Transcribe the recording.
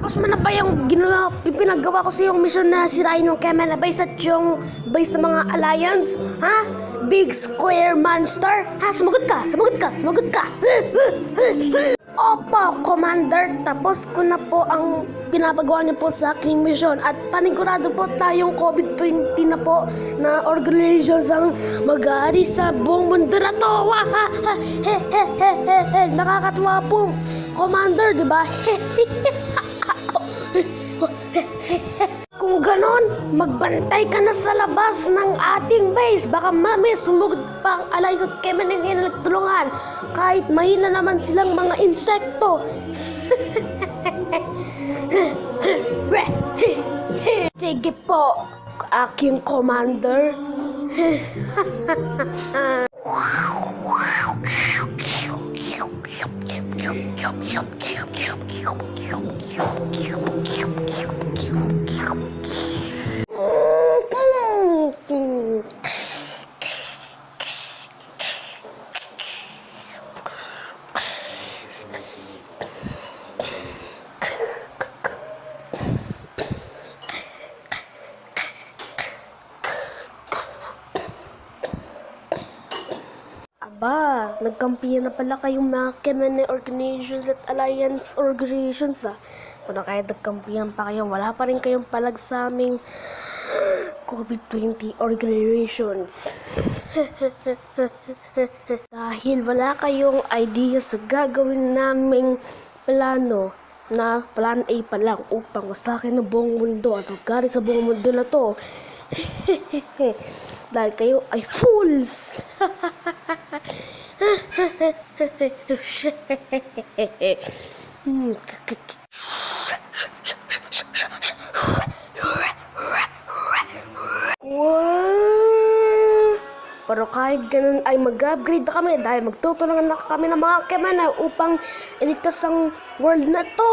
Tapos man na ba yung pinagawa ko sa yung mission na sirain yung Kemen na base at yung base ng mga alliance? Ha? Big square monster? Ha? Sumagot ka! Sumagot ka! Sumagot ka! Opo, Commander. Tapos ko na po ang pinapagawa niyo po sa aking mission at panigurado po tayong COVID-20 na po na organizations ang mag-aari sa buong mundo na to. Nakakatuwa po, Commander, di ba? Kung ganon, magbantay ka na sa labas ng ating base. Baka mami sumugod pa ang alliance at Kemen hindi na nagtulungan. Kahit mahina naman silang mga insekto. Sige po, aking commander. Aba, nagkampiyan na pala kayong mga Kemen organizations at alliance organizations Kung na kahit nagkampiyan pa kayo, wala pa rin kayong palag sa aming COVID-20 organizations. Dahil wala kayong idea sa gagawin naming plano, na plan A pa lang upang wasakin ng buong mundo at magari sa buong mundo na to. Dahil kayo ay fools! Pero kahit ganun ay mag-upgrade na kami dahil magtutulungan na kami ng mga Kemen upang iligtas ang world na to.